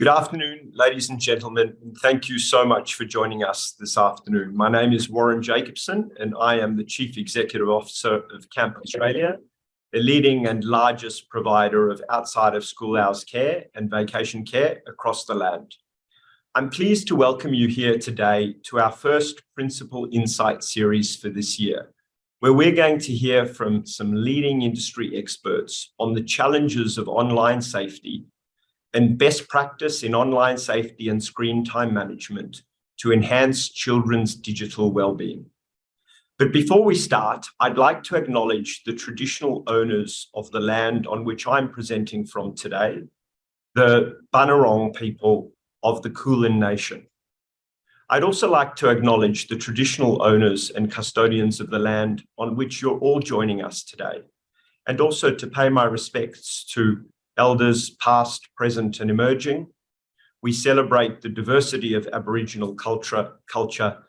Good afternoon, ladies and gentlemen, and thank you so much for joining us this afternoon. My name is Warren Jacobson, and I am the Chief Executive Officer of Camp Australia, a leading and largest provider of outside of school hours care and vacation care across the land. I'm pleased to welcome you here today to our first Principal Insight series for this year, where we're going to hear from some leading industry experts on the challenges of online safety and best practice in online safety and screen time management to enhance children's digital well-being. But before we start, I'd like to acknowledge the traditional owners of the land on which I'm presenting from today, the Bunurong people of the Kulin Nation. I'd also like to acknowledge the traditional owners and custodians of the land on which you're all joining us today, and also to pay my respects to elders past, present, and emerging. We celebrate the diversity of Aboriginal culture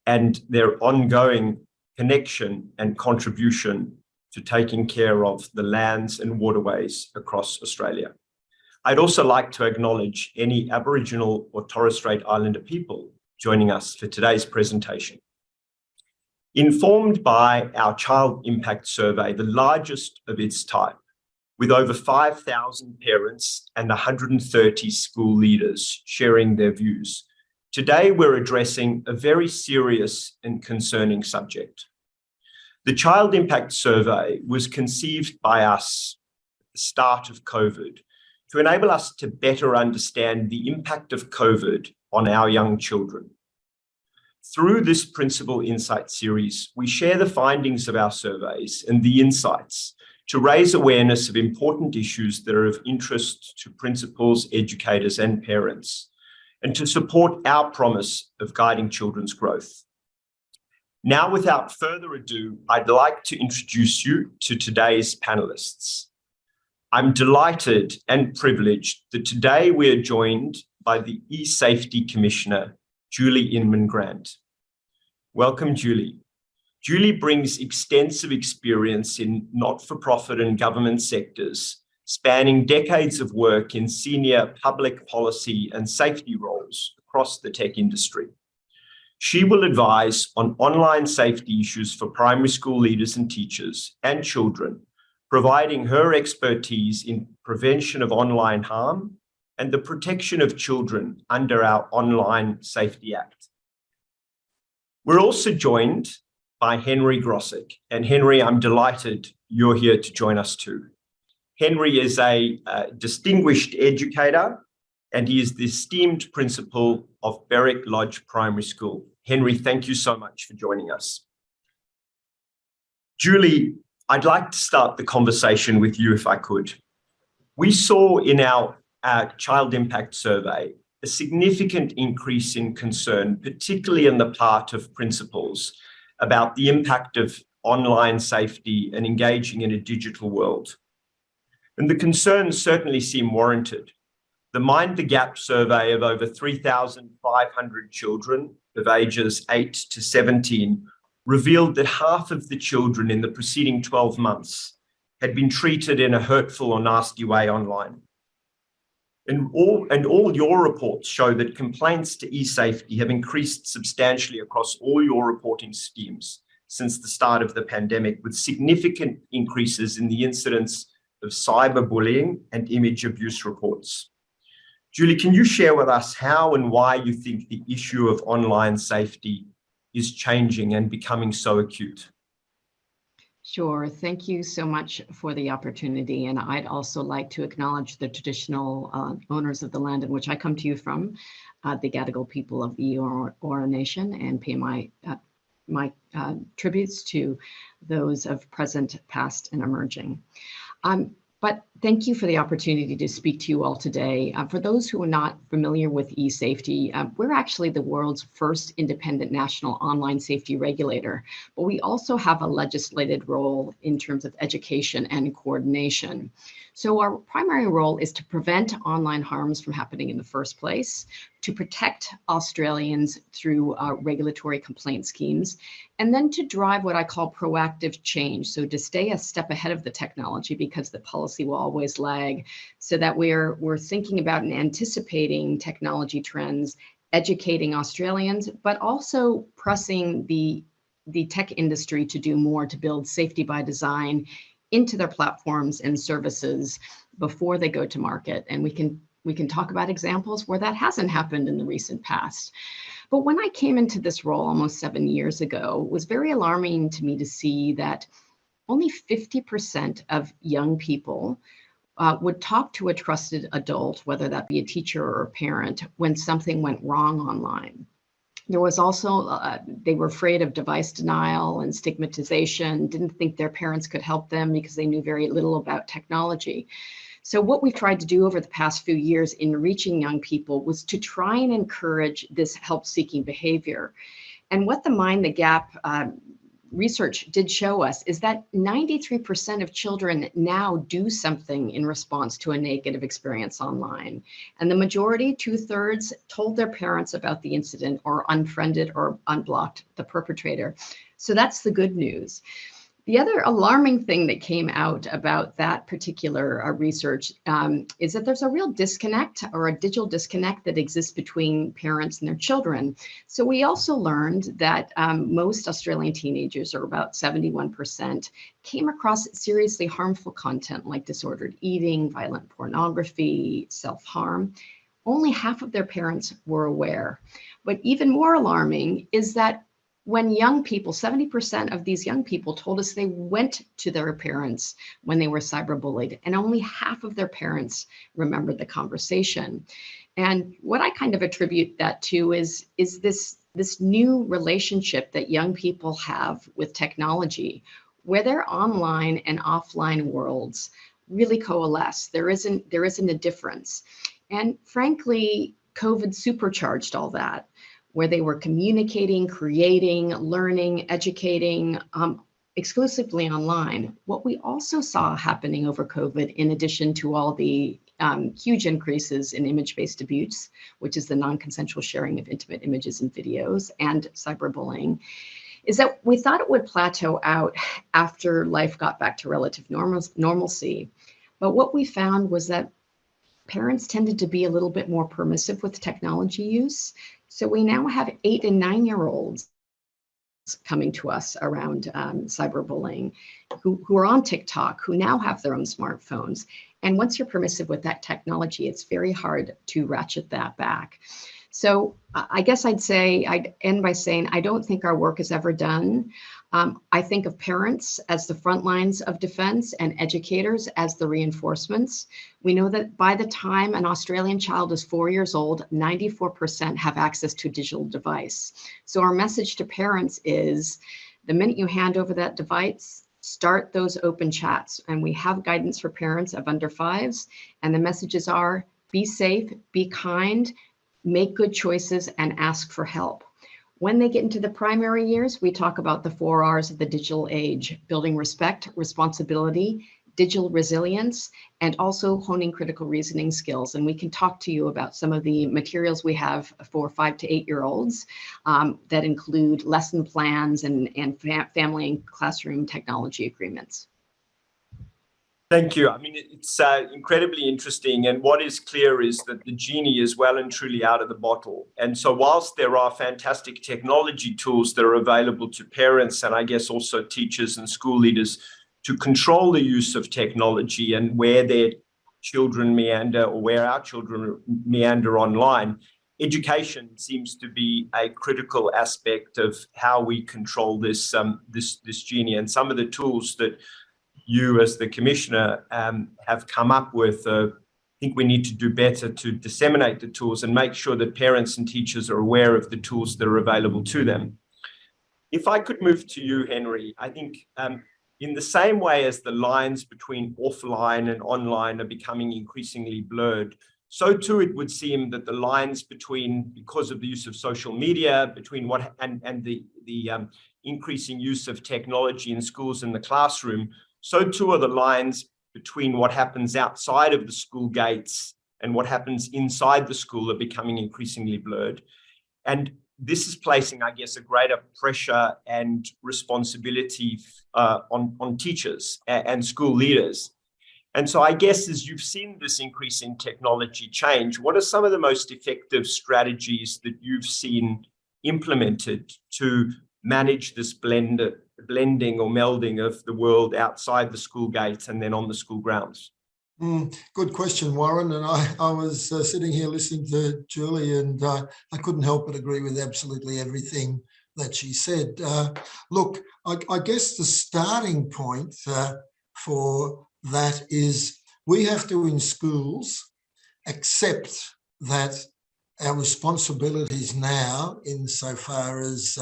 and their ongoing connection and contribution to taking care of the lands and waterways across Australia. I'd also like to acknowledge any Aboriginal or Torres Strait Islander people joining us for today's presentation. Informed by our Child Impact Survey, the largest of its type, with over 5,000 parents and 130 school leaders sharing their views, today we're addressing a very serious and concerning subject. The Child Impact Survey was conceived by us at the start of COVID to enable us to better understand the impact of COVID on our young children. Through this Principal Insight series, we share the findings of our surveys and the insights to raise awareness of important issues that are of interest to principals, educators, and parents, and to support our promise of guiding children's growth. Now, without further ado, I'd like to introduce you to today's panelists. I'm delighted and privileged that today we are joined by the eSafety Commissioner, Julie Inman-Grant. Welcome, Julie. Julie brings extensive experience in not-for-profit and government sectors, spanning decades of work in senior public policy and safety roles across the tech industry. She will advise on online safety issues for primary school leaders and teachers and children, providing her expertise in prevention of online harm and the protection of children under our Online Safety Act. We're also joined by Henry Grosick. And Henry, I'm delighted you're here to join us too. Henry is a distinguished educator, and he is the esteemed principal of Berwick Lodge Primary School. Henry, thank you so much for joining us. Julie, I'd like to start the conversation with you if I could. We saw in our Child Impact Survey a significant increase in concern, particularly in the part of principals, about the impact of online safety and engaging in a digital world. And the concerns certainly seem warranted. The Mind the Gap survey of over 3,500 children of ages 8 to 17 revealed that half of the children in the preceding 12 months had been treated in a hurtful or nasty way online. And all your reports show that complaints to eSafety have increased substantially across all your reporting schemes since the start of the pandemic, with significant increases in the incidence of cyberbullying and image abuse reports. Julie, can you share with us how and why you think the issue of online safety is changing and becoming so acute? Sure. Thank you so much for the opportunity. And I'd also like to acknowledge the traditional owners of the land in which I come to you from, the Gadigal people of the Eora Nation, and pay my tributes to those of present, past, and emerging. But thank you for the opportunity to speak to you all today. For those who are not familiar with eSafety, we're actually the world's first independent national online safety regulator, but we also have a legislated role in terms of education and coordination. So our primary role is to prevent online harms from happening in the first place, to protect Australians through regulatory complaint schemes, and then to drive what I call proactive change. So to stay a step ahead of the technology, because the policy will always lag, so that we're thinking about and anticipating technology trends, educating Australians, but also pressing the tech industry to do more to build safety by design into their platforms and services before they go to market. And we can talk about examples where that hasn't happened in the recent past. But when I came into this role almost 7 years ago, it was very alarming to me to see that only 50% of young people would talk to a trusted adult, whether that be a teacher or a parent, when something went wrong online. There was also, they were afraid of device denial and stigmatization, didn't think their parents could help them because they knew very little about technology. So what we've tried to do over the past few years in reaching young people was to try and encourage this help-seeking behavior. And what the Mind the Gap research did show us is that 93% of children now do something in response to a negative experience online. And the majority, 2/3, told their parents about the incident or unfriended or unblocked the perpetrator. So that's the good news. The other alarming thing that came out about that particular research is that there's a real disconnect, or a digital disconnect, that exists between parents and their children. So we also learned that most Australian teenagers, or about 71%, came across seriously harmful content like disordered eating, violent pornography, self-harm. Only half of their parents were aware. But even more alarming is that when young people, 70% of these young people told us they went to their parents when they were cyberbullied, and only half of their parents remembered the conversation. And what I kind of attribute that to is this new relationship that young people have with technology, where their online and offline worlds really coalesce. There isn't a difference. And frankly, COVID supercharged all that, where they were communicating, creating, learning, educating exclusively online. What we also saw happening over COVID, in addition to all the huge increases in image-based abuse, which is the non-consensual sharing of intimate images and videos, and cyberbullying, is that we thought it would plateau out after life got back to relative normalcy. But what we found was that parents tended to be a little bit more permissive with technology use. So we now have 8 and 9-year-olds coming to us around cyberbullying, who are on TikTok, who now have their own smartphones. And once you're permissive with that technology, it's very hard to ratchet that back. So I guess I'd end by saying, I don't think our work is ever done. I think of parents as the front lines of defense and educators as the reinforcements. We know that by the time an Australian child is 4 years old, 94% have access to a digital device. So our message to parents is, the minute you hand over that device, start those open chats. And we have guidance for parents of under 5s. And the messages are, be safe, be kind, make good choices, and ask for help. When they get into the primary years, we talk about the 4 R's of the digital age: building respect, responsibility, digital resilience, and also honing critical reasoning skills. And we can talk to you about some of the materials we have for 5 to 8-year-olds that include lesson plans and family and classroom technology agreements. Thank you. I mean, it's incredibly interesting. And what is clear is that the genie is well and truly out of the bottle. And so whilst there are fantastic technology tools that are available to parents, and I guess also teachers and school leaders, to control the use of technology and where their children meander, or where our children meander online, education seems to be a critical aspect of how we control this genie. And some of the tools that you as the Commissioner have come up with, I think we need to do better to disseminate the tools and make sure that parents and teachers are aware of the tools that are available to them. If I could move to you, Henry, I think in the same way as the lines between offline and online are becoming increasingly blurred, so too it would seem that the lines between, because of the use of social media, between what and the increasing use of technology in schools and the classroom, so too are the lines between what happens outside of the school gates and what happens inside the school are becoming increasingly blurred. And this is placing, I guess, a greater pressure and responsibility on teachers and school leaders. And so I guess as you've seen this increase in technology change, what are some of the most effective strategies that you've seen implemented to manage this blending or melding of the world outside the school gates and then on the school grounds? Good question, Warren. And I was sitting here listening to Julie, and I couldn't help but agree with absolutely everything that she said. Look, I guess the starting point for that is we have to, in schools, accept that our responsibilities now, insofar as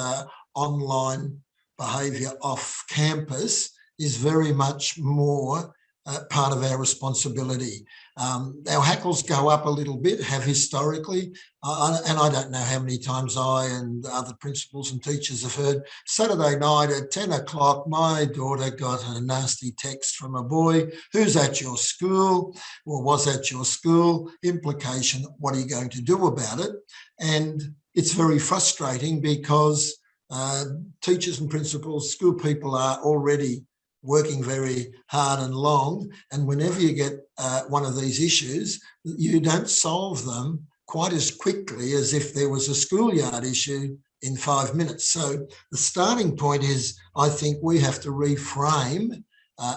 online behaviour off campus, is very much more part of our responsibility. Our hackles go up a little bit, have historically, and I don't know how many times I and other principals and teachers have heard, Saturday night at 10 o'clock, my daughter got a nasty text from a boy, who's at your school, or was at your school, implication, what are you going to do about it? And it's very frustrating because teachers and principals, school people are already working very hard and long, and whenever you get one of these issues, you don't solve them quite as quickly as if there was a schoolyard issue in 5 minutes. So the starting point is, I think we have to reframe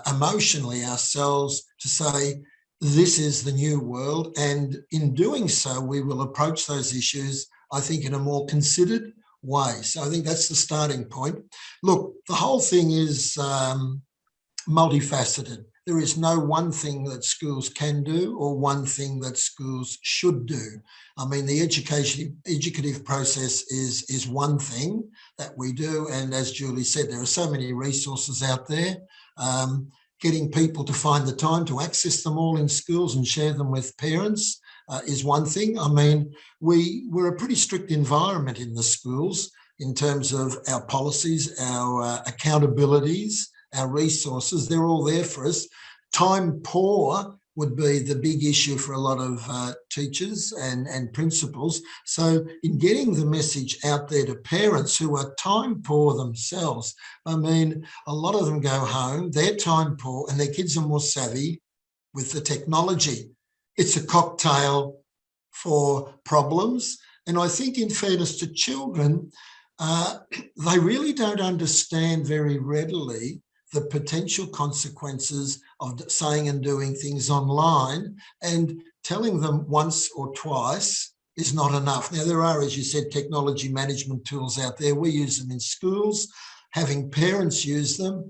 emotionally ourselves to say, this is the new world, and in doing so, we will approach those issues, I think, in a more considered way. So I think that's the starting point. Look, the whole thing is multifaceted. There is no one thing that schools can do or one thing that schools should do. I mean, the educative process is one thing that we do. And as Julie said, there are so many resources out there. Getting people to find the time to access them all in schools and share them with parents is one thing. I mean, we're a pretty strict environment in the schools in terms of our policies, our accountabilities, our resources. They're all there for us. Time poor would be the big issue for a lot of teachers and principals. So in getting the message out there to parents who are time poor themselves, I mean, a lot of them go home, they're time poor, and their kids are more savvy with the technology. It's a cocktail for problems. And I think, in fairness to children, they really don't understand very readily the potential consequences of saying and doing things online, and telling them once or twice is not enough. Now, there are, as you said, technology management tools out there. We use them in schools. Having parents use them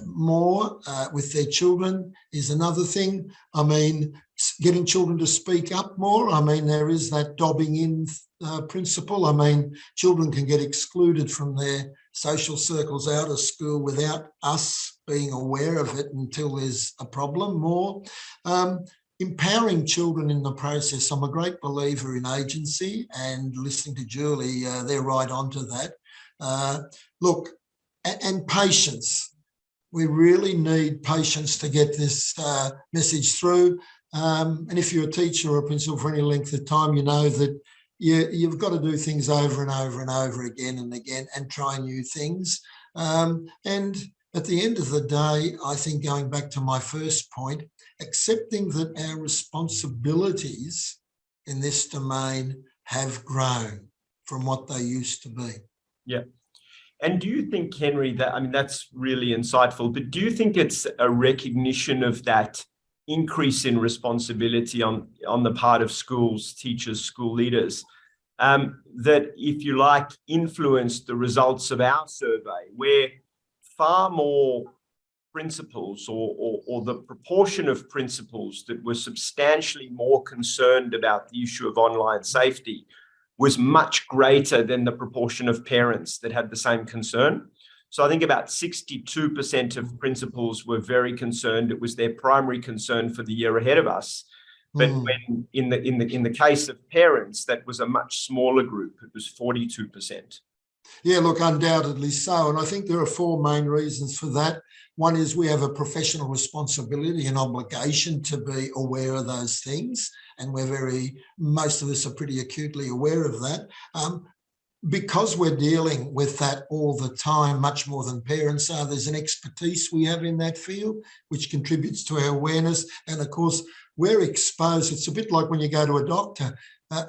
more with their children is another thing. I mean, getting children to speak up more. I mean, there is that dobbing in principle. I mean, children can get excluded from their social circles out of school without us being aware of it until there's a problem more. Empowering children in the process. I'm a great believer in agency, and listening to Julie, they're right onto that. Look, and patience. We really need patience to get this message through. And if you're a teacher or a principal for any length of time, you know that you've got to do things over and over and over again and again and try new things. And at the end of the day, I think, going back to my first point, accepting that our responsibilities in this domain have grown from what they used to be. Yeah. And do you think, Henry, that, I mean, that's really insightful, but do you think it's a recognition of that increase in responsibility on the part of schools, teachers, school leaders, that, if you like, influenced the results of our survey, where far more principals or the proportion of principals that were substantially more concerned about the issue of online safety was much greater than the proportion of parents that had the same concern. So I think about 62% of principals were very concerned. It was their primary concern for the year ahead of us. But when in the case of parents, that was a much smaller group. It was 42%. Yeah, look, undoubtedly so. And I think there are four main reasons for that. One is we have a professional responsibility and obligation to be aware of those things. And most of us are pretty acutely aware of that. Because we're dealing with that all the time, much more than parents are, there's an expertise we have in that field, which contributes to our awareness. And of course, we're exposed. It's a bit like when you go to a doctor.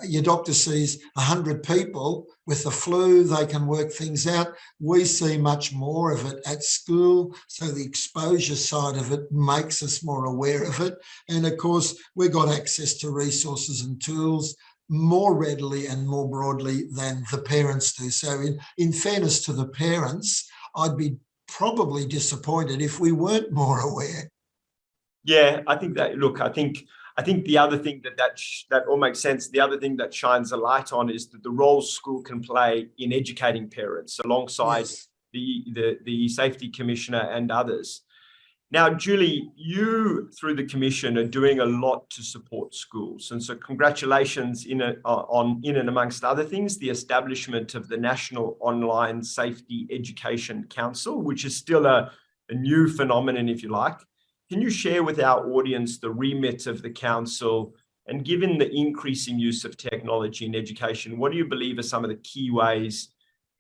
Your doctor sees 100 people with the flu, they can work things out. We see much more of it at school. So the exposure side of it makes us more aware of it. And of course, we've got access to resources and tools more readily and more broadly than the parents do. So in fairness to the parents, I'd be probably disappointed if we weren't more aware. Yeah, I think that, look, I think the other thing that all makes sense, the other thing that shines a light on is that the role school can play in educating parents alongside Yes. the Safety Commissioner and others. Now, Julie, you through the Commission are doing a lot to support schools. And so congratulations in and amongst other things, the establishment of the National Online Safety Education Council, which is still a new phenomenon, if you like. Can you share with our audience the remit of the council, and given the increasing use of technology in education, what do you believe are some of the key ways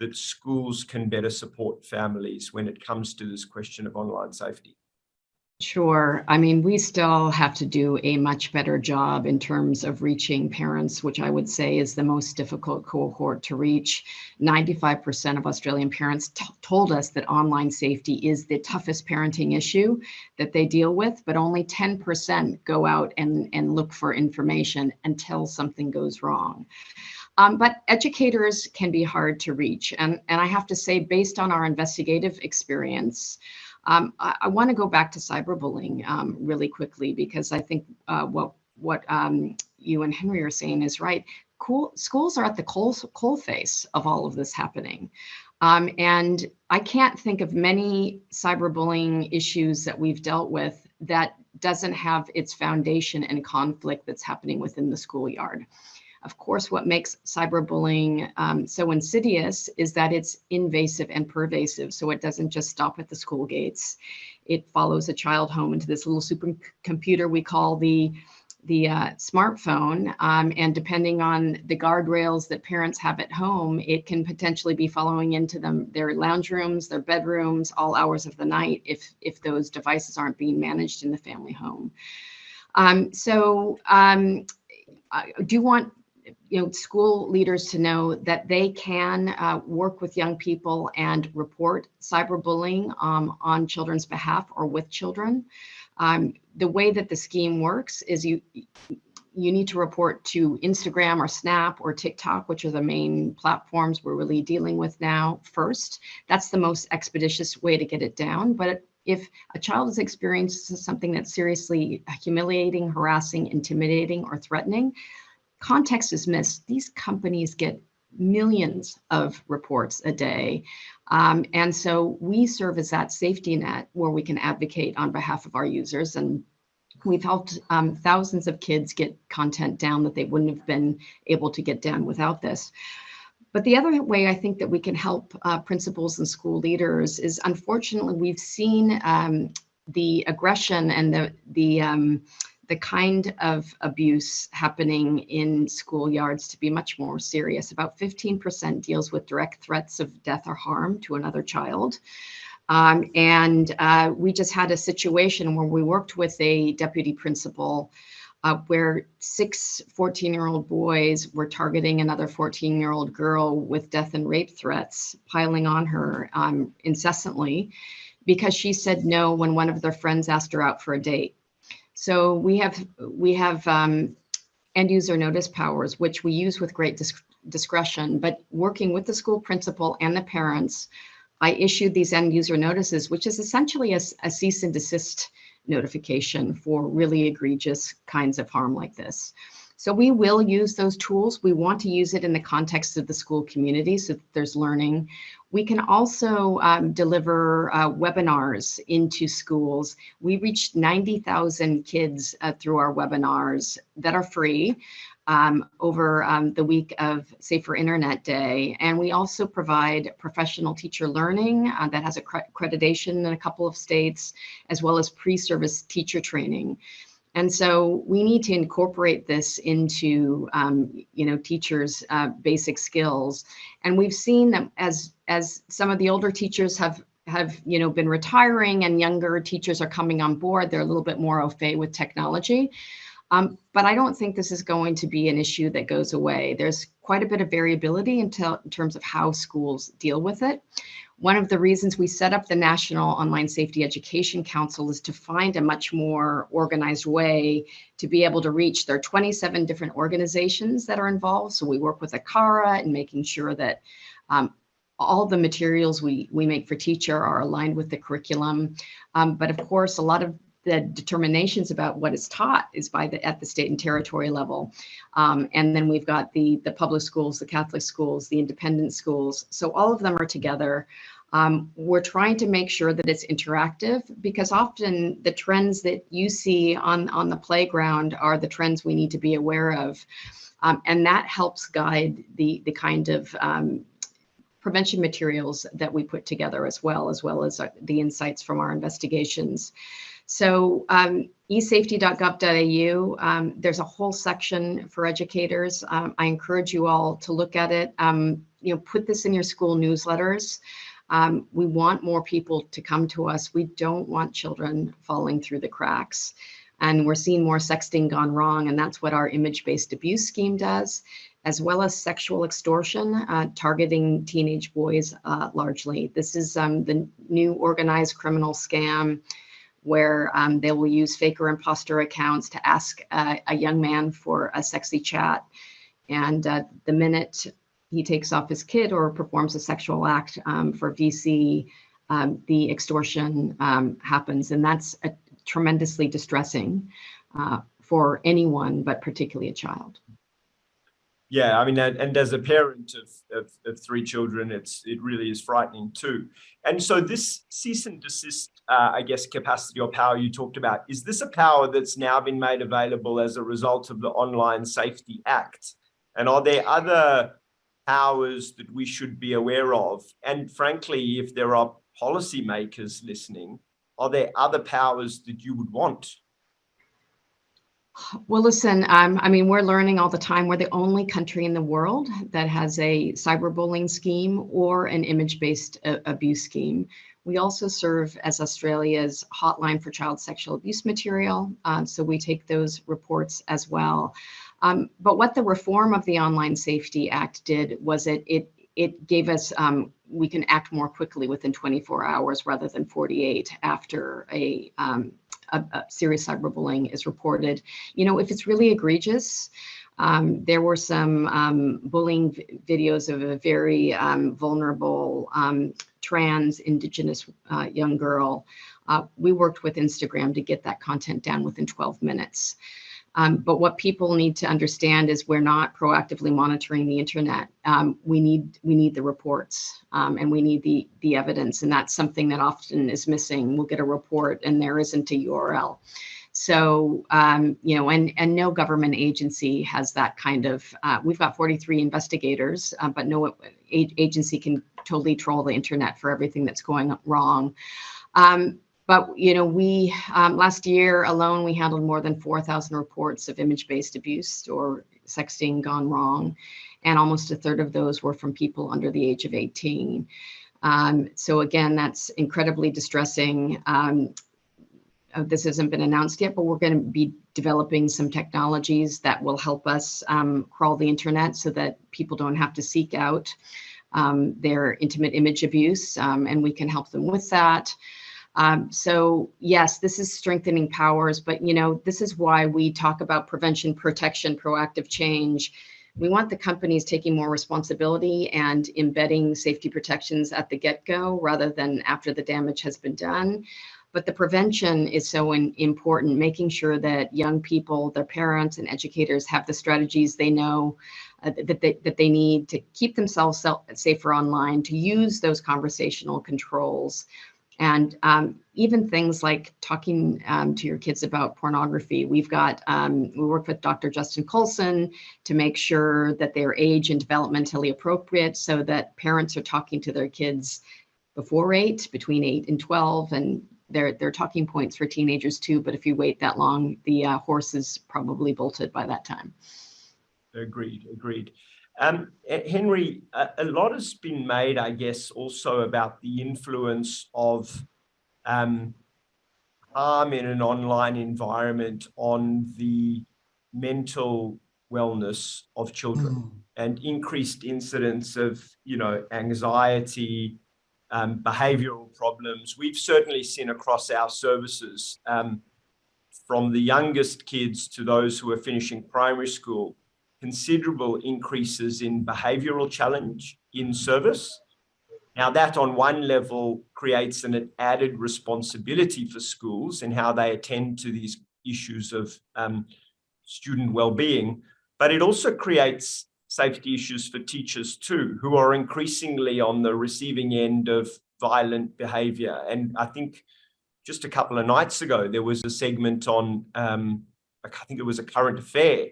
that schools can better support families when it comes to this question of online safety? Sure. I mean, we still have to do a much better job in terms of reaching parents, which I would say is the most difficult cohort to reach. 95% of Australian parents told us that online safety is the toughest parenting issue that they deal with, but only 10% go out and look for information until something goes wrong. But educators can be hard to reach. And I have to say, based on our investigative experience, I want to go back to cyberbullying really quickly, because I think what you and Henry are saying is right. Schools are at the coal face of all of this happening. And I can't think of many cyberbullying issues that we've dealt with that doesn't have its foundation in conflict that's happening within the schoolyard. Of course, what makes cyberbullying so insidious is that it's invasive and pervasive. So it doesn't just stop at the school gates. It follows a child home into this little supercomputer we call the smartphone. And depending on the guardrails that parents have at home, it can potentially be following into their lounge rooms, their bedrooms, all hours of the night if those devices aren't being managed in the family home. I do want school leaders to know that they can work with young people and report cyberbullying on children's behalf or with children. The way that the scheme works is you need to report to Instagram or Snap or TikTok, which are the main platforms we're really dealing with now first. That's the most expeditious way to get it down. But if a child has experienced something that's seriously humiliating, harassing, intimidating, or threatening, context is missed. These companies get millions of reports a day. And so we serve as that safety net where we can advocate on behalf of our users. And we've helped thousands of kids get content down that they wouldn't have been able to get down without this. But the other way I think that we can help principals and school leaders is, unfortunately, we've seen the aggression and the kind of abuse happening in schoolyards to be much more serious. About 15% deals with direct threats of death or harm to another child. We just had a situation where we worked with a deputy principal where 6 14-year-old boys were targeting another 14-year-old girl with death and rape threats, piling on her incessantly because she said no when one of their friends asked her out for a date. So we have end user notice powers, which we use with great discretion, but working with the school principal and the parents, I issued these end user notices, which is essentially a cease and desist notification for really egregious kinds of harm like this. So we will use those tools. We want to use it in the context of the school community so that there's learning. We can also deliver webinars into schools. We reached 90,000 kids through our webinars that are free. over the week of Safer Internet Day. And we also provide professional teacher learning that has accreditation in a couple of states, as well as pre-service teacher training. And so we need to incorporate this into, teachers' basic skills. And we've seen that as some of the older teachers have been retiring and younger teachers are coming on board, they're a little bit more au fait with technology. But I don't think this is going to be an issue that goes away. There's quite a bit of variability in terms of how schools deal with it. One of the reasons we set up the National Online Safety Education Council is to find a much more organized way to be able to reach. There are 27 different organizations that are involved. So we work with ACARA in making sure that all the materials we make for teacher are aligned with the curriculum. But of course, a lot of the determinations about what is taught is at the state and territory level. And then we've got the public schools, the Catholic schools, the independent schools. So all of them are together. We're trying to make sure that it's interactive, because often the trends that you see on the playground are the trends we need to be aware of. And that helps guide the kind of prevention materials that we put together as well as the insights from our investigations. So esafety.gov.au, there's a whole section for educators. I encourage you all to look at it. Put this in your school newsletters. We want more people to come to us. We don't want children falling through the cracks. And we're seeing more sexting gone wrong, and that's what our image-based abuse scheme does, as well as sexual extortion, targeting teenage boys largely. This is the new organized criminal scam where they will use fake or imposter accounts to ask a young man for a sexy chat. And the minute he takes off his kid or performs a sexual act for VC, the extortion happens. And that's tremendously distressing for anyone, but particularly a child. Yeah, I mean, and as a parent of three children, it really is frightening too. And so this cease and desist, capacity or power you talked about, is this a power that's now been made available as a result of the Online Safety Act? And are there other powers that we should be aware of? And frankly, if there are policymakers listening, are there other powers that you would want? Well, listen, we're learning all the time. We're the only country in the world that has a cyberbullying scheme or an image-based abuse scheme. We also serve as Australia's hotline for child sexual abuse material. So we take those reports as well. But what the reform of the Online Safety Act did was it gave us, we can act more quickly within 24 hours rather than 48 after a serious cyberbullying is reported. If it's really egregious, there were some bullying videos of a very vulnerable trans Indigenous young girl. We worked with Instagram to get that content down within 12 minutes. But what people need to understand is we're not proactively monitoring the internet. We need the reports and we need the evidence, and that's something that often is missing. We'll get a report and there isn't a URL. So and no government agency has that kind of. We've got 43 investigators, but no agency can totally troll the internet for everything that's going wrong. But, we last year alone, we handled more than 4,000 reports of image-based abuse or sexting gone wrong. And almost a third of those were from people under the age of 18. So again, that's incredibly distressing. This hasn't been announced yet, but we're going to be developing some technologies that will help us crawl the internet so that people don't have to seek out their intimate image abuse, and we can help them with that. So yes, this is strengthening powers, but this is why we talk about prevention, protection, proactive change. We want the companies taking more responsibility and embedding safety protections at the get-go rather than after the damage has been done. But the prevention is so important, making sure that young people, their parents and educators have the strategies they know that they need to keep themselves safer online, to use those conversational controls. And even things like talking to your kids about pornography. We've got, we work with Dr. Justin Colson to make sure that they're age and developmentally appropriate so that parents are talking to their kids before 8, between 8 and 12, and they're talking points for teenagers too, but if you wait that long, the horse is probably bolted by that time. Agreed. Henry, a lot has been made, I guess, also about the influence of harm in an online environment on the mental wellness of children and increased incidence of, anxiety, behavioral problems. We've certainly seen across our services, from the youngest kids to those who are finishing primary school, considerable increases in behavioral challenge in service. Now, that on one level creates an added responsibility for schools in how they attend to these issues of student well-being, but it also creates safety issues for teachers too, who are increasingly on the receiving end of violent behavior. And I think just a couple of nights ago, there was a segment on, I think it was a current affair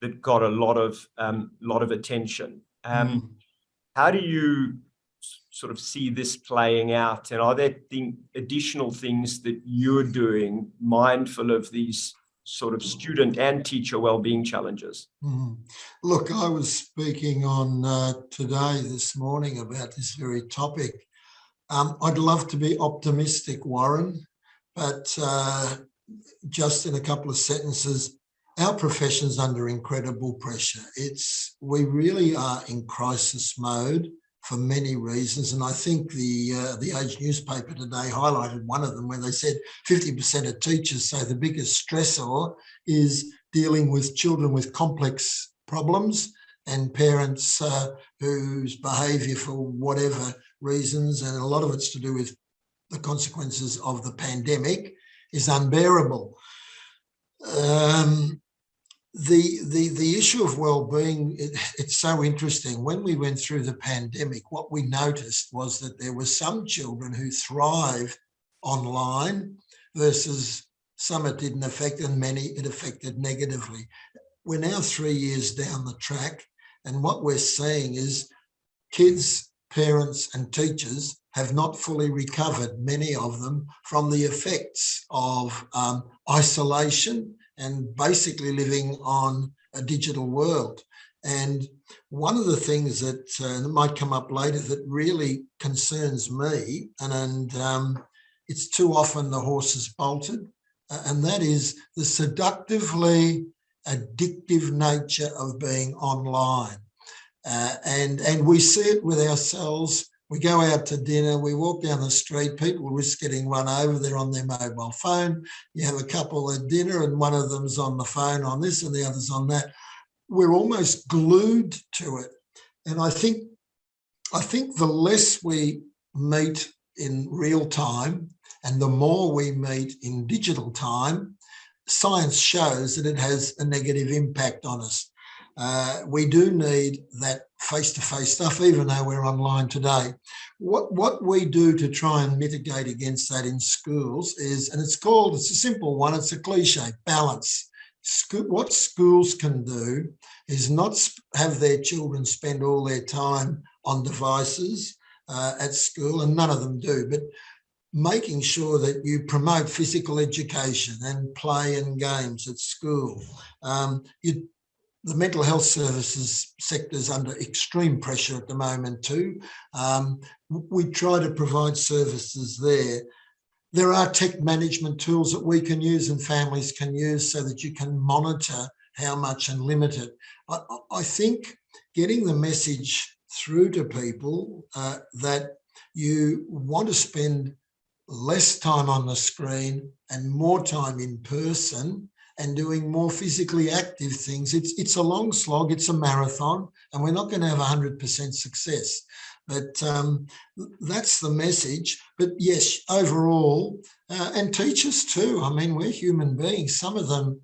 that got a lot of attention. How do you sort of see this playing out? And are there additional things that you're doing mindful of these sort of student and teacher well-being challenges? Look, I was speaking on Today this morning about this very topic. I'd love to be optimistic, Warren, but just in a couple of sentences, our profession's under incredible pressure. We really are in crisis mode for many reasons. And I think the Age newspaper today highlighted one of them where they said 50% of teachers say the biggest stressor is dealing with children with complex problems and parents whose behaviour for whatever reasons, and a lot of it's to do with the consequences of the pandemic, is unbearable. The issue of well-being, it's so interesting. When we went through the pandemic, what we noticed was that there were some children who thrive online versus some it didn't affect, and many it affected negatively. We're now 3 years down the track, and what we're seeing is kids, parents and teachers have not fully recovered, many of them, from the effects of isolation and basically living on a digital world. And one of the things that might come up later that really concerns me, and it's too often the horse is bolted, and that is the seductively addictive nature of being online. And we see it with ourselves. We go out to dinner, we walk down the street, people risk getting run over, they're on their mobile phone. You have a couple at dinner and one of them's on the phone on this and the other's on that. We're almost glued to it. And I think the less we meet in real time and the more we meet in digital time, science shows that it has a negative impact on us. We do need that face-to-face stuff, even though we're online today. What we do to try and mitigate against that in schools is, and it's a simple one, it's a cliche, balance. What schools can do is not have their children spend all their time on devices at school, and none of them do, but making sure that you promote physical education and play and games at school. The mental health services sector is under extreme pressure at the moment too. We try to provide services there. There are tech management tools that we can use and families can use so that you can monitor how much and limit it. I think getting the message through to people that you want to spend less time on the screen and more time in person and doing more physically active things. It's a long slog, it's a marathon, and we're not going to have 100% success. But that's the message. But yes, overall, and teachers too. I mean, we're human beings. Some of them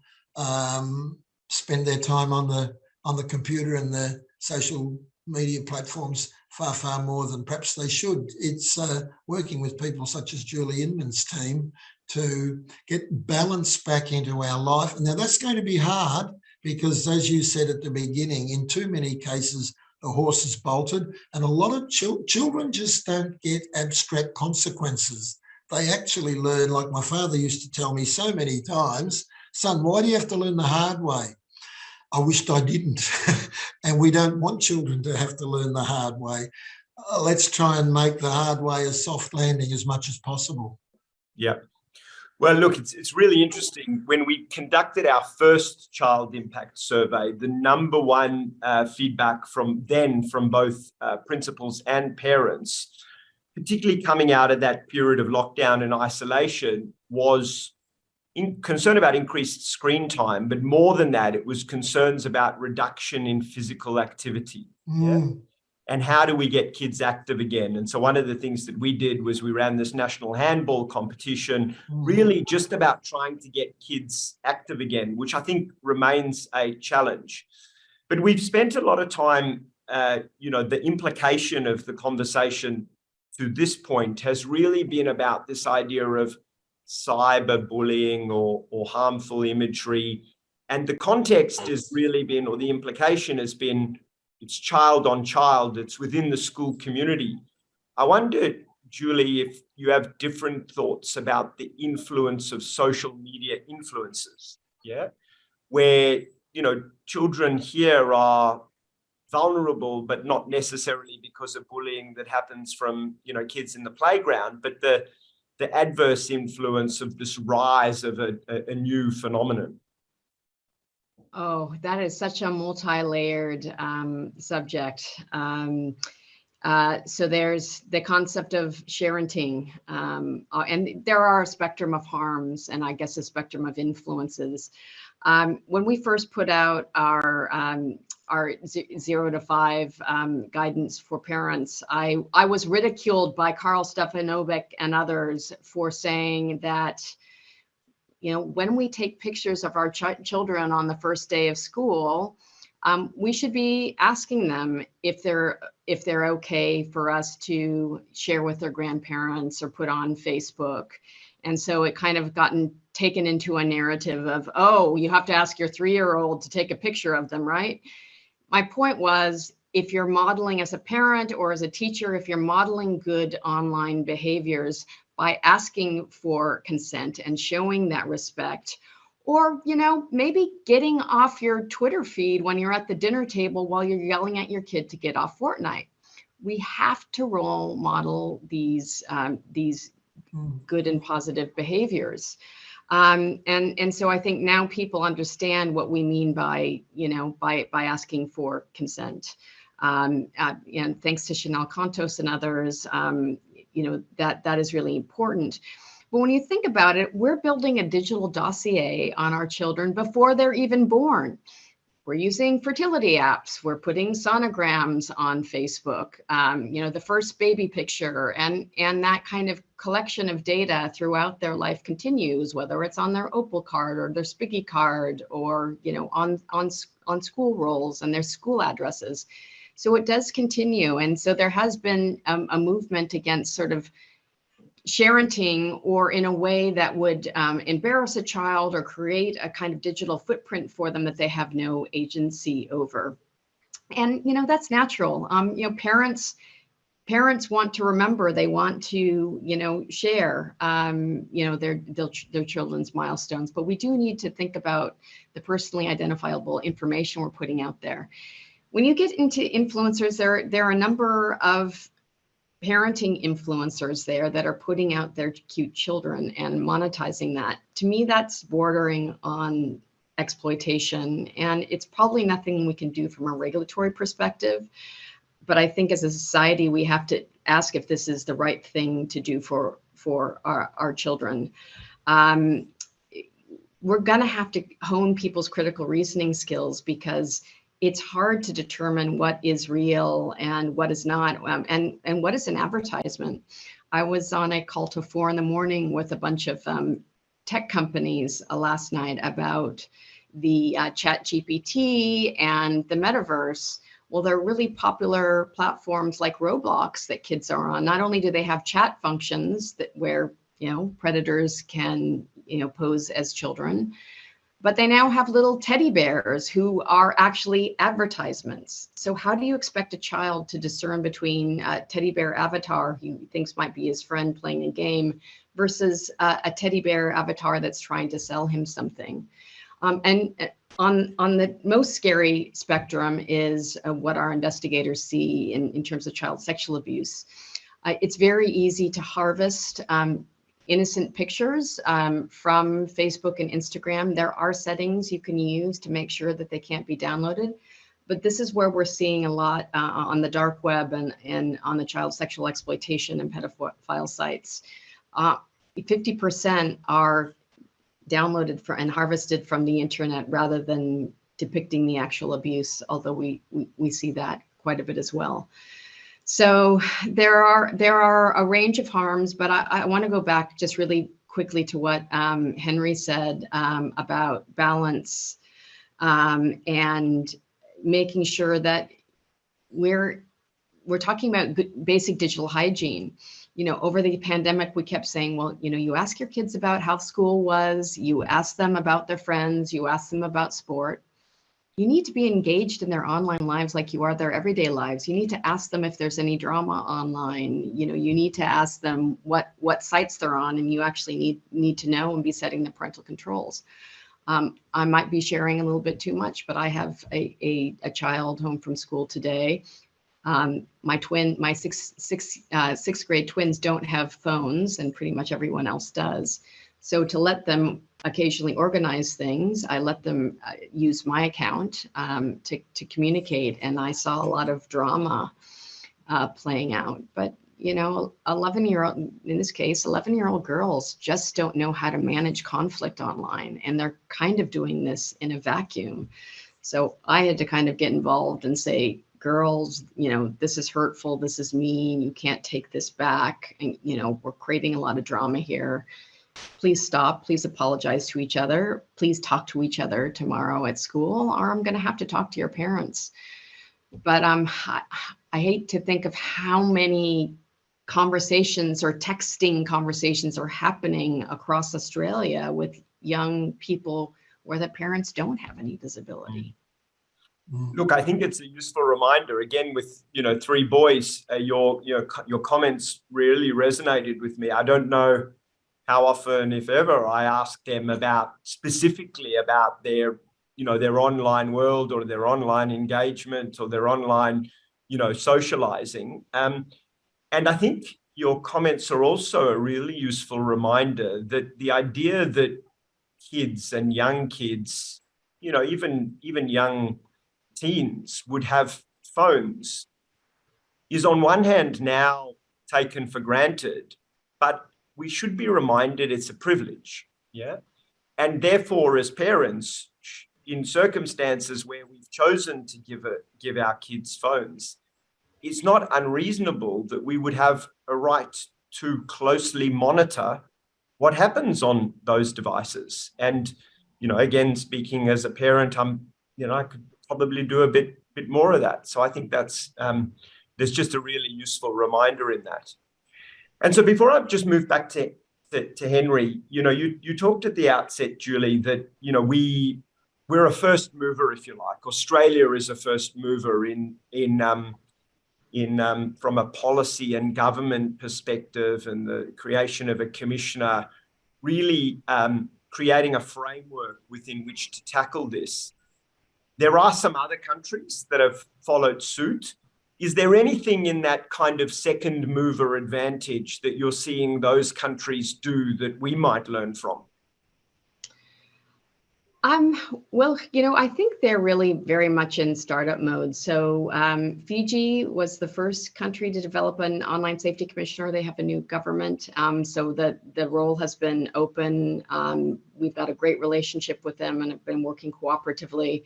spend their time on the computer and the social media platforms far, far more than perhaps they should. It's working with people such as Julie Inman's team to get balance back into our life. Now, that's going to be hard because, as you said at the beginning, in too many cases, the horse is bolted, and a lot of children just don't get abstract consequences. They actually learn, like my father used to tell me so many times, son, why do you have to learn the hard way? I wished I didn't. And we don't want children to have to learn the hard way. Let's try and make the hard way a soft landing as much as possible. Yeah. Well, look, it's really interesting. When we conducted our first child impact survey, the number one feedback from both principals and parents, particularly coming out of that period of lockdown and isolation, was concern about increased screen time. But more than that, it was concerns about reduction in physical activity. Yeah. And how do we get kids active again? And so one of the things that we did was we ran this national handball competition, really just about trying to get kids active again, which I think remains a challenge. But we've spent a lot of time, the implication of the conversation to this point has really been about this idea of cyberbullying or harmful imagery. And the context has really been, or the implication has been, it's child on child, it's within the school community. I wonder, Julie, if you have different thoughts about the influence of social media influencers, yeah? Where, children here are vulnerable, but not necessarily because of bullying that happens from, kids in the playground, but the adverse influence of this rise of a new phenomenon. Oh, that is such a multi-layered subject. So there's the concept of sharenting, and there are a spectrum of harms and I guess a spectrum of influences. When we first put out our 0 to 5 guidance for parents, I was ridiculed by Karl Stefanovic and others for saying that, when we take pictures of our children on the first day of school, we should be asking them if they're okay for us to share with their grandparents or put on Facebook. And so it kind of gotten taken into a narrative of, oh, you have to ask your 3-year-old to take a picture of them, right? My point was, if you're modeling as a parent or as a teacher, if you're modeling good online behaviors by asking for consent and showing that respect, or, maybe getting off your Twitter feed when you're at the dinner table while you're yelling at your kid to get off Fortnite. We have to role model these good and positive behaviors. And so I think now people understand what we mean by, by asking for consent. And thanks to Chanel Contos and others, that is really important. But when you think about it, we're building a digital dossier on our children before they're even born. We're using fertility apps. We're putting sonograms on Facebook, the first baby picture, and that kind of collection of data throughout their life continues, whether it's on their Opal card or their Spiggy card or, on school rolls and their school addresses. So it does continue. And so there has been a movement against sort of sharenting, or in a way that would embarrass a child or create a kind of digital footprint for them that they have no agency over. And, that's natural. Parents want to remember, they want to, share, their children's milestones, but we do need to think about the personally identifiable information we're putting out there. When you get into influencers, there are a number of parenting influencers there that are putting out their cute children and monetizing that. To me, that's bordering on exploitation, and it's probably nothing we can do from a regulatory perspective. But I think as a society, we have to ask if this is the right thing to do for our children. We're going to have to hone people's critical reasoning skills, because it's hard to determine what is real and what is not, and what is an advertisement. I was on a call to 4 a.m. with a bunch of tech companies last night about the ChatGPT and the metaverse, Well, they're really popular platforms like Roblox that kids are on. Not only do they have chat functions that where, predators can, pose as children, but they now have little teddy bears who are actually advertisements. So how do you expect a child to discern between a teddy bear avatar he thinks might be his friend playing a game versus a teddy bear avatar that's trying to sell him something? And on the most scary spectrum is what our investigators see in terms of child sexual abuse. It's very easy to harvest innocent pictures from Facebook and Instagram. There are settings you can use to make sure that they can't be downloaded. But this is where we're seeing a lot on the dark web and on the child sexual exploitation and pedophile sites. 50% are downloaded and harvested from the internet rather than depicting the actual abuse, although we see that quite a bit as well. So there are a range of harms, but I want to go back just really quickly to what Henry said about balance and making sure that we're talking about good, basic digital hygiene. Over the pandemic, we kept saying, well, you ask your kids about how school was, you ask them about their friends, you ask them about sport. You need to be engaged in their online lives like you are their everyday lives. You need to ask them if there's any drama online. You need to ask them what sites they're on, and you actually need to know and be setting the parental controls. I might be sharing a little bit too much, but I have a child home from school today. My sixth grade twins don't have phones, and pretty much everyone else does. So to let them occasionally organize things, I let them use my account to communicate, and I saw a lot of drama playing out. But 11-year-old, in this case, 11-year-old girls just don't know how to manage conflict online, and they're kind of doing this in a vacuum. So I had to kind of get involved and say, girls, this is hurtful, this is mean, you can't take this back, and we're creating a lot of drama here. Please stop, please apologize to each other, please talk to each other tomorrow at school, or I'm going to have to talk to your parents. But I hate to think of how many conversations or texting conversations are happening across Australia with young people where the parents don't have any visibility. Look, I think it's a useful reminder. Again, with 3 boys, your comments really resonated with me. I don't know how often, if ever, I ask them specifically about their online world or their online engagement or their online, socializing. And I think your comments are also a really useful reminder that the idea that kids and young kids, even young teens would have phones is on one hand now taken for granted, but we should be reminded it's a privilege, yeah? And therefore, as parents, in circumstances where we've chosen to give our kids phones, it's not unreasonable that we would have a right to closely monitor what happens on those devices. And, again, speaking as a parent, I could probably do a bit more of that. So I think that's there's just a really useful reminder in that. And so before I just move back to Henry, you talked at the outset, Julie, that we're a first mover, if you like. Australia is a first mover in from a policy and government perspective, and the creation of a commissioner, really creating a framework within which to tackle this. There are some other countries that have followed suit. Is there anything in that kind of second mover advantage that you're seeing those countries do that we might learn from? Well, I think they're really very much in startup mode. So Fiji was the first country to develop an online safety commissioner. They have a new government, so the role has been open. We've got a great relationship with them and have been working cooperatively.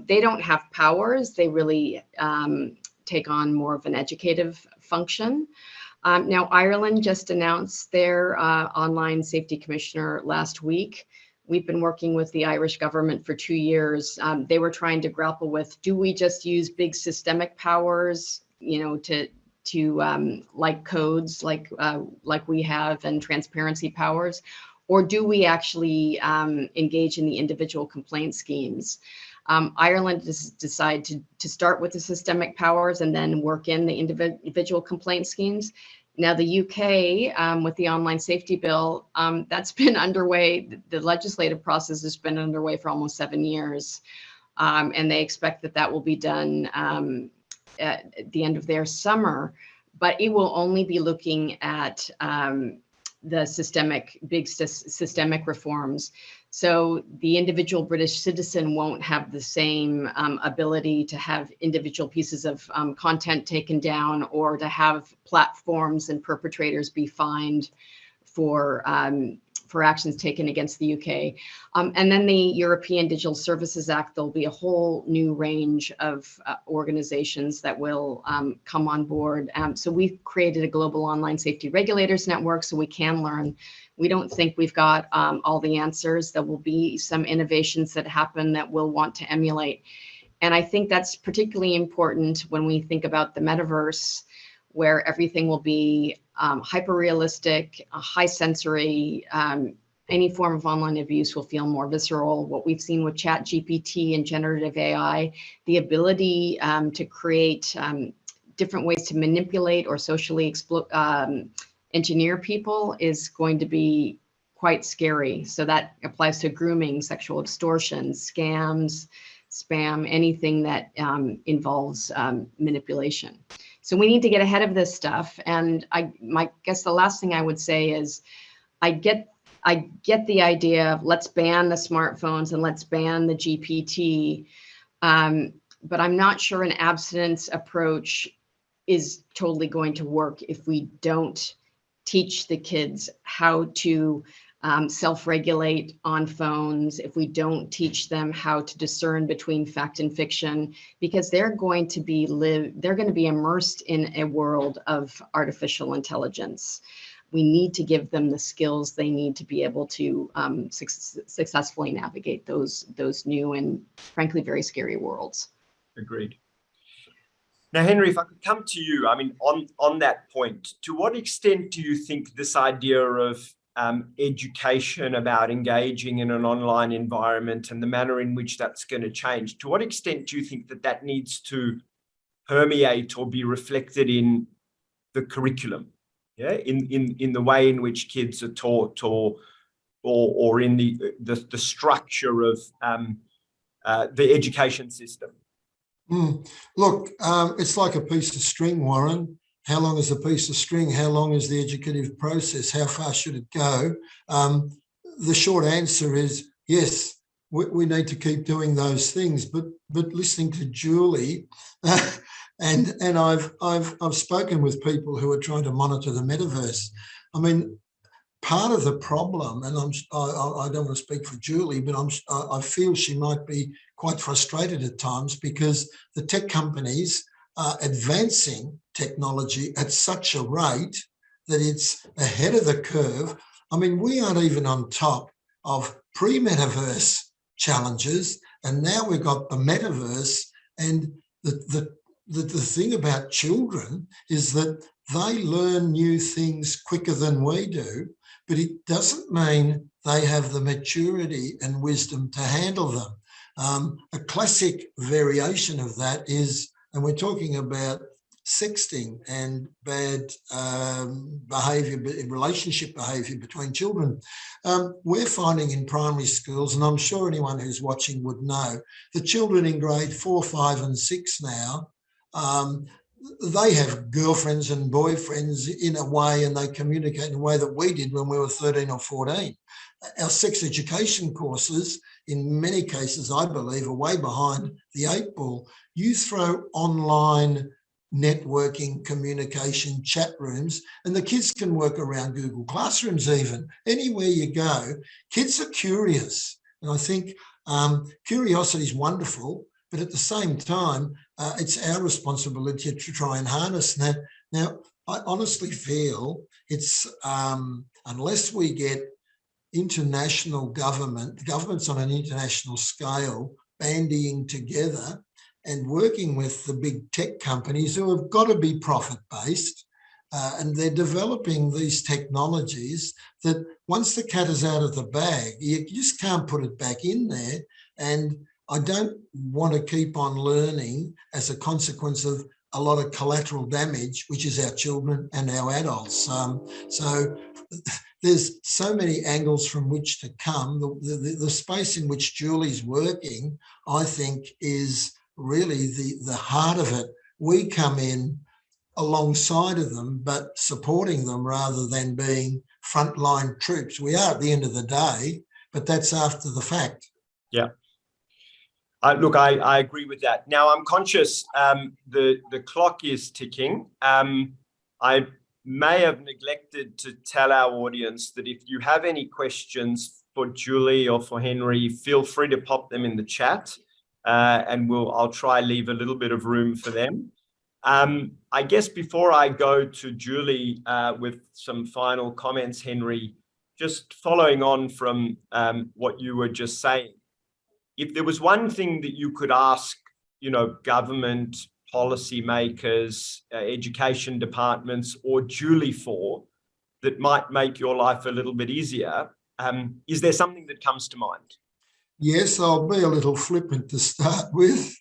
They don't have powers. They really take on more of an educative function. Now, Ireland just announced their online safety commissioner last week. we've been working with the Irish government for 2 years. They were trying to grapple with, do we just use big systemic powers, to like codes, like we have, and transparency powers, or do we actually engage in the individual complaint schemes? Ireland has decided to start with the systemic powers and then work in the individual complaint schemes. Now the UK, with the online safety bill, that's been underway. The legislative process has been underway for almost 7 years. And they expect that will be done at the end of their summer, but it will only be looking at the big systemic reforms. So the individual British citizen won't have the same ability to have individual pieces of content taken down, or to have platforms and perpetrators be fined for actions taken against the UK. And then the European Digital Services Act, there'll be a whole new range of organizations that will come on board. So we've created a global online safety regulators network so we can learn. We don't think we've got all the answers. There will be some innovations that happen that we'll want to emulate. And I think that's particularly important when we think about the metaverse, where everything will be hyper-realistic, high sensory. Any form of online abuse will feel more visceral. What we've seen with ChatGPT and generative AI, the ability to create different ways to manipulate or socially engineer people is going to be quite scary. So that applies to grooming, sexual extortion, scams, spam, anything that involves manipulation. So we need to get ahead of this stuff. And I guess the last thing I would say is, I get the idea of let's ban the smartphones and let's ban the GPT, but I'm not sure an abstinence approach is totally going to work if we don't teach the kids how to self-regulate on phones, if we don't teach them how to discern between fact and fiction, because they're going to be immersed in a world of artificial intelligence. We need to give them the skills they need to be able to successfully navigate those new and frankly very scary worlds. Agreed. Now, Henry, if I could come to you, I mean, on that point, to what extent do you think this idea of education about engaging in an online environment and the manner in which that's going to change, to what extent do you think that needs to permeate or be reflected in the curriculum, in the way in which kids are taught, or in the structure of the education system? Look, it's like a piece of string, Warren. How long is a piece of string? How long is the educative process? How far should it go? The short answer is yes, we need to keep doing those things. But listening to Julie, and I've spoken with people who are trying to monitor the metaverse. I mean, part of the problem, and I don't want to speak for Julie, but I feel she might be quite frustrated at times because the tech companies are advancing technology at such a rate that it's ahead of the curve. I mean, we aren't even on top of pre-metaverse challenges, and now we've got the metaverse. And the thing about children is that they learn new things quicker than we do, but it doesn't mean they have the maturity and wisdom to handle them. A classic variation of that is, and we're talking about sexting and bad behaviour, relationship behaviour between children. We're finding in primary schools, and I'm sure anyone who's watching would know, the children in grade 4, 5 and 6 now, they have girlfriends and boyfriends in a way, and they communicate in a way that we did when we were 13 or 14. Our sex education courses, in many cases, I believe, are way behind the 8 ball. You throw online networking, communication, chat rooms, and the kids can work around Google Classrooms even. Anywhere you go, kids are curious. And I think curiosity is wonderful, but at the same time, it's our responsibility to try and harness that. Now, I honestly feel it's, unless we get international governments on an international scale, bandying together and working with the big tech companies who have got to be profit-based. And they're developing these technologies that once the cat is out of the bag, you just can't put it back in there. And I don't want to keep on learning as a consequence of a lot of collateral damage, which is our children and our adults. So there's so many angles from which to come. The space in which Julie's working, I think, is really the heart of it. We come in alongside of them, but supporting them rather than being frontline troops. We are at the end of the day, but that's after the fact. Yeah. Look, I agree with that. Now, I'm conscious the clock is ticking. I may have neglected to tell our audience that if you have any questions for Julie or for Henry, feel free to pop them in the chat, and I'll try leave a little bit of room for them. I guess before I go to Julie with some final comments, Henry, just following on from what you were just saying, if there was one thing that you could ask, government, policymakers, education departments, or Julie for, that might make your life a little bit easier, is there something that comes to mind? Yes, I'll be a little flippant to start with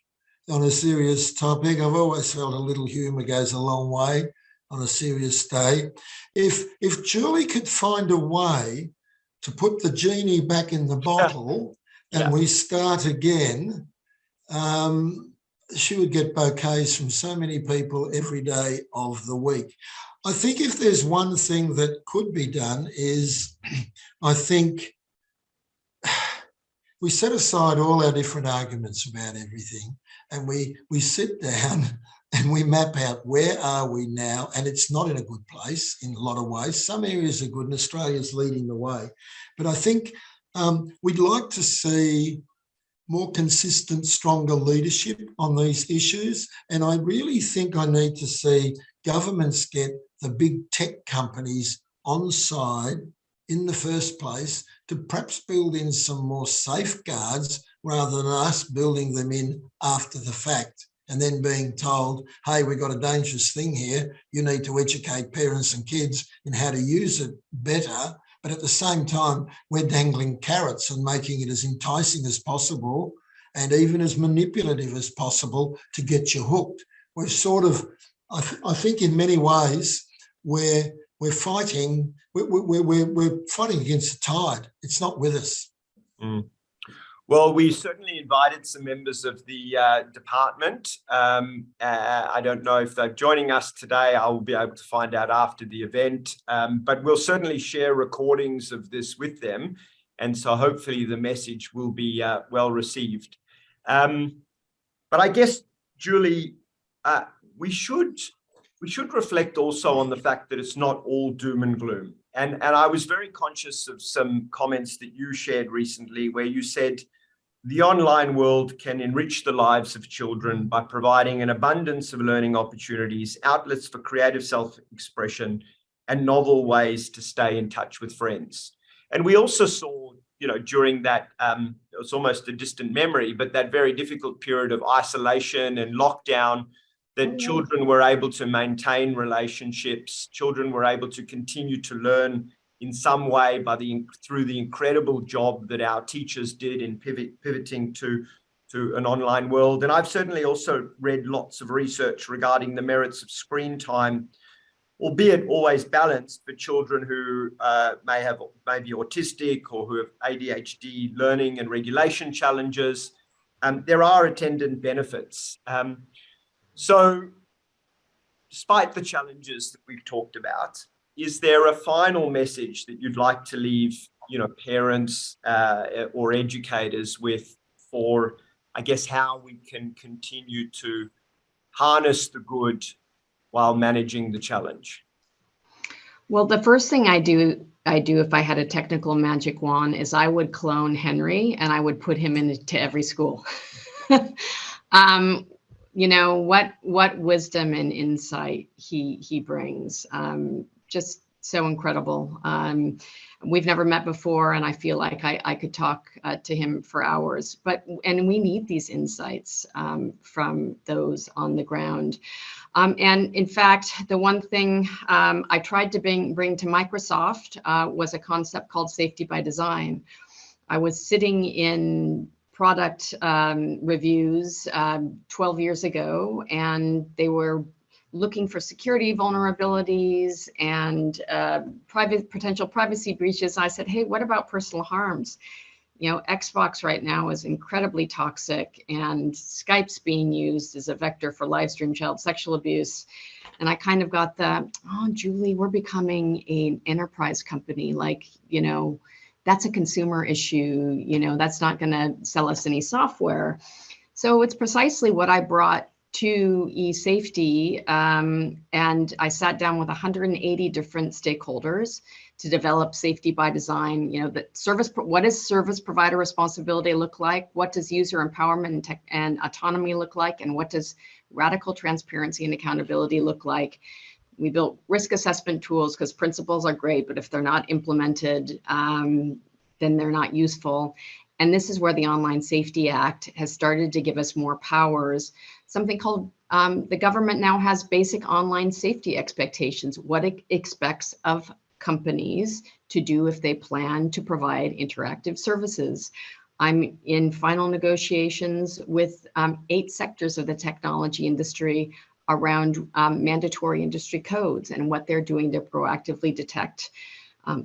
on a serious topic. I've always felt a little humour goes a long way on a serious day. If Julie could find a way to put the genie back in the bottle and we start again, she would get bouquets from so many people every day of the week. I think if there's one thing that could be done is, I think we set aside all our different arguments about everything and we sit down and we map out where are we now, and it's not in a good place in a lot of ways. Some areas are good and Australia's leading the way. But I think we'd like to see more consistent, stronger leadership on these issues. And I really think I need to see governments get the big tech companies on side in the first place to perhaps build in some more safeguards rather than us building them in after the fact and then being told, hey, we've got a dangerous thing here. You need to educate parents and kids in how to use it better. But at the same time, we're dangling carrots and making it as enticing as possible and even as manipulative as possible to get you hooked. We're sort of, I think in many ways, we're fighting, we're fighting against the tide. It's not with us. Mm. Well, we certainly invited some members of the department. I don't know if they're joining us today. I will be able to find out after the event, but we'll certainly share recordings of this with them. And so hopefully the message will be well received. But I guess, Julie, we should reflect also on the fact that it's not all doom and gloom. And I was very conscious of some comments that you shared recently where you said, the online world can enrich the lives of children by providing an abundance of learning opportunities, outlets for creative self-expression, and novel ways to stay in touch with friends. And we also saw, during that, it's almost a distant memory, but that very difficult period of isolation and lockdown, that children were able to maintain relationships, children were able to continue to learn in some way through the incredible job that our teachers did in pivoting to an online world. And I've certainly also read lots of research regarding the merits of screen time, albeit always balanced for children who may be autistic or who have ADHD learning and regulation challenges. There are attendant benefits. So despite the challenges that we've talked about, is there a final message that you'd like to leave, parents or educators with for, I guess, how we can continue to harness the good while managing the challenge? Well, the first thing I do if I had a technical magic wand is I would clone Henry and I would put him into every school. What wisdom and insight he brings. Just so incredible. We've never met before, and I feel like I could talk to him for hours. And we need these insights from those on the ground. And in fact, the one thing I tried to bring to Microsoft was a concept called safety by design. I was sitting in product reviews 12 years ago, and they were looking for security vulnerabilities and potential privacy breaches. I said, hey, what about personal harms? You know, Xbox right now is incredibly toxic, and Skype's being used as a vector for live stream child sexual abuse. And I kind of got the, oh, Julie, we're becoming an enterprise company. Like, you know, that's a consumer issue. You know, that's not going to sell us any software. So it's precisely what I brought to eSafety, and I sat down with 180 different stakeholders to develop safety by design. You know, what does service provider responsibility look like? What does user empowerment and autonomy look like? And what does radical transparency and accountability look like? We built risk assessment tools because principles are great, but if they're not implemented, then they're not useful. And this is where the Online Safety Act has started to give us more powers. Something called, the government now has basic online safety expectations, what it expects of companies to do if they plan to provide interactive services. I'm in final negotiations with 8 sectors of the technology industry around mandatory industry codes and what they're doing to proactively detect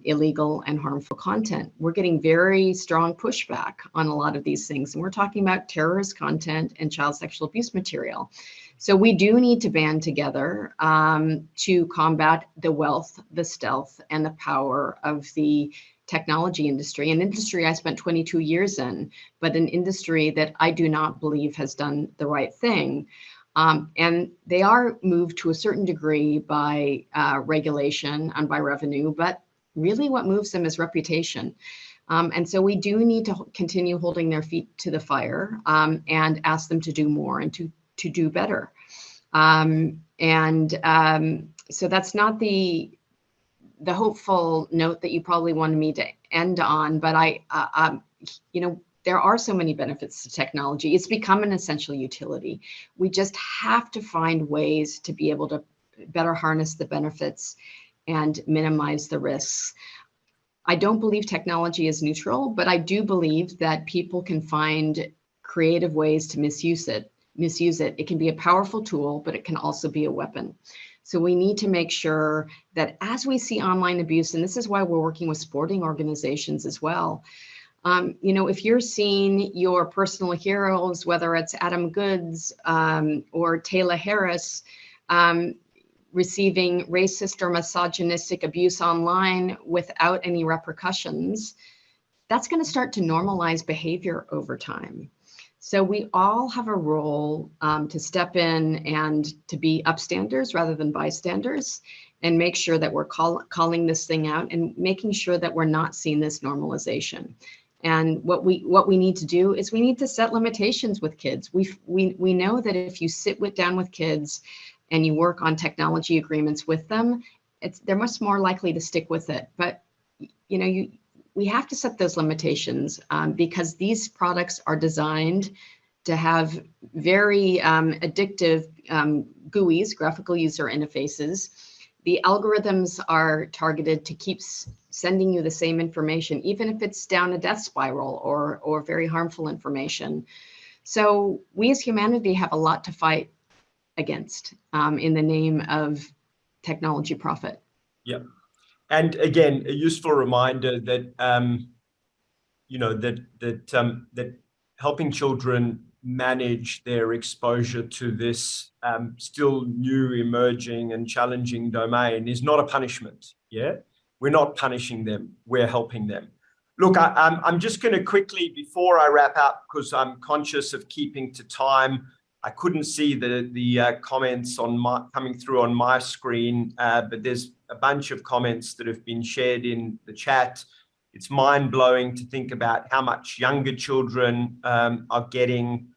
illegal and harmful content. We're getting very strong pushback on a lot of these things. And we're talking about terrorist content and child sexual abuse material. So we do need to band together to combat the wealth, the stealth, and the power of the technology industry, an industry I spent 22 years in, but an industry that I do not believe has done the right thing. And they are moved to a certain degree by regulation and by revenue, but really what moves them is reputation. And so we do need to continue holding their feet to the fire and ask them to do more and to do better. So that's not the hopeful note that you probably wanted me to end on, but you know, there are so many benefits to technology. It's become an essential utility. We just have to find ways to be able to better harness the benefits and minimize the risks. I don't believe technology is neutral, but I do believe that people can find creative ways to misuse it. It can be a powerful tool, but it can also be a weapon. So we need to make sure that as we see online abuse, and this is why we're working with sporting organizations as well, you know, if you're seeing your personal heroes, whether it's Adam Goods or Taylor Harris, receiving racist or misogynistic abuse online without any repercussions, that's going to start to normalize behavior over time. So we all have a role to step in and to be upstanders rather than bystanders, and make sure that we're calling this thing out and making sure that we're not seeing this normalization. And what we need to do is we need to set limitations with kids. We know that if you sit down with kids and you work on technology agreements with them, they're much more likely to stick with it. But you know, we have to set those limitations because these products are designed to have very addictive GUIs, graphical user interfaces. The algorithms are targeted to keep sending you the same information, even if it's down a death spiral or very harmful information. So we as humanity have a lot to fight against in the name of technology profit. Yep. And again, a useful reminder that you know, that helping children manage their exposure to this still new, emerging, and challenging domain is not a punishment. Yeah, we're not punishing them; we're helping them. Look, I'm just going to quickly, before I wrap up, because I'm conscious of keeping to time. I couldn't see the comments coming through on my screen, but there's a bunch of comments that have been shared in the chat. It's mind-blowing to think about how much younger children are getting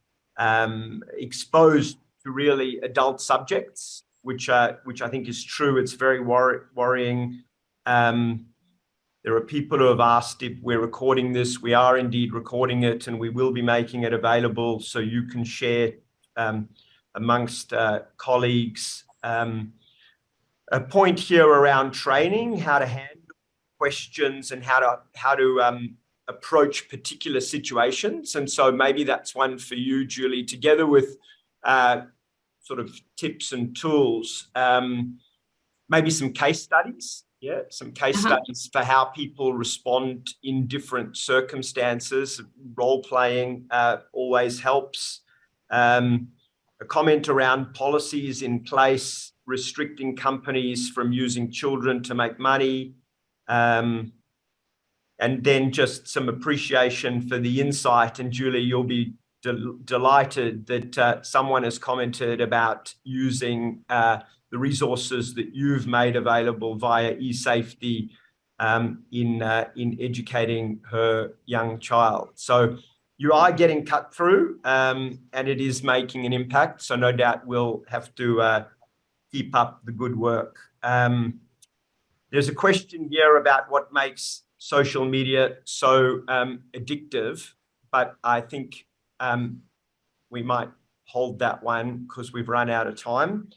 exposed to really adult subjects, which I think is true. It's very worrying. There are people who have asked if we're recording this. We are indeed recording it, and we will be making it available so you can share amongst colleagues. A point here around training, how to handle questions and how to approach particular situations. And so maybe that's one for you, Julie, together with sort of tips and tools, maybe some case studies. Yeah, some case studies for how people respond in different circumstances. Role playing always helps. A comment around policies in place restricting companies from using children to make money. And then just some appreciation for the insight. And Julie, you'll be delighted that someone has commented about using the resources that you've made available via eSafety in educating her young child. So you are getting cut through, and it is making an impact. So no doubt we'll have to keep up the good work. There's a question here about what makes social media so addictive, but I think we might hold that one because we've run out of time.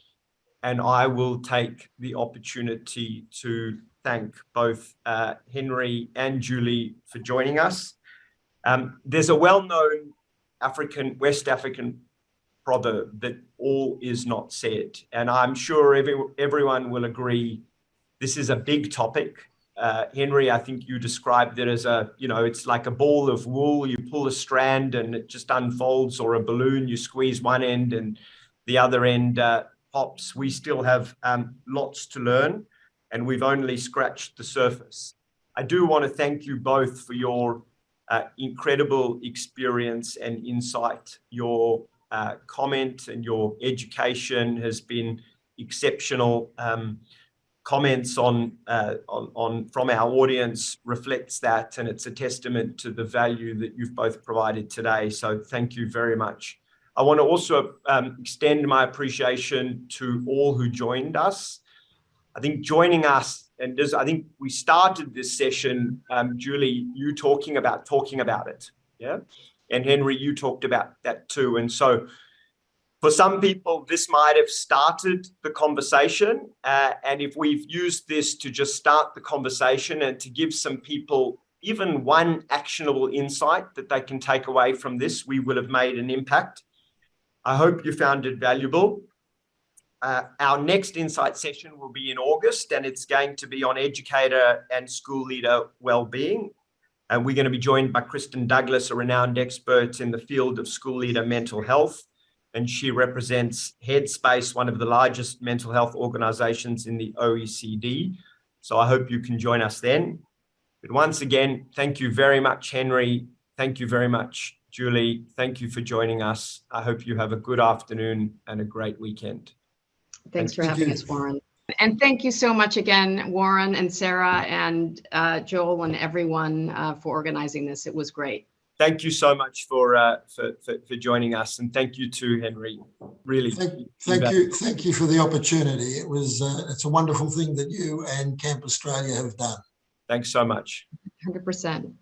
And I will take the opportunity to thank both Henry and Julie for joining us. There's a well-known West African proverb that all is not said. And I'm sure everyone will agree this is a big topic. Henry, I think you described it as it's like a ball of wool. You pull a strand and it just unfolds, or a balloon, you squeeze one end and the other end pops. We still have lots to learn, and we've only scratched the surface. I do want to thank you both for your incredible experience and insight. Your comment and your education has been exceptional. Comments from our audience reflects that, and it's a testament to the value that you've both provided today. So thank you very much. I want to also extend my appreciation to all who joined us. I think joining us, and I think we started this session, Julie, you talking about it, yeah? And Henry, you talked about that too. And so for some people, this might have started the conversation. And if we've used this to just start the conversation and to give some people even one actionable insight that they can take away from this, we will have made an impact. I hope you found it valuable. Our next insight session will be in August, and it's going to be on educator and school leader well-being. And we're going to be joined by Kristen Douglas, a renowned expert in the field of school leader mental health. And she represents Headspace, one of the largest mental health organizations in the OECD. So I hope you can join us then. But once again, thank you very much, Henry. Thank you very much, Julie. Thank you for joining us. I hope you have a good afternoon and a great weekend. Thanks for having us, Warren. And thank you so much again, Warren and Sarah and Joel and everyone for organizing this. It was great. Thank you so much for joining us, and thank you too, Henry. Really, thank you for the opportunity. It's a wonderful thing that you and Camp Australia have done. Thanks so much. 100%.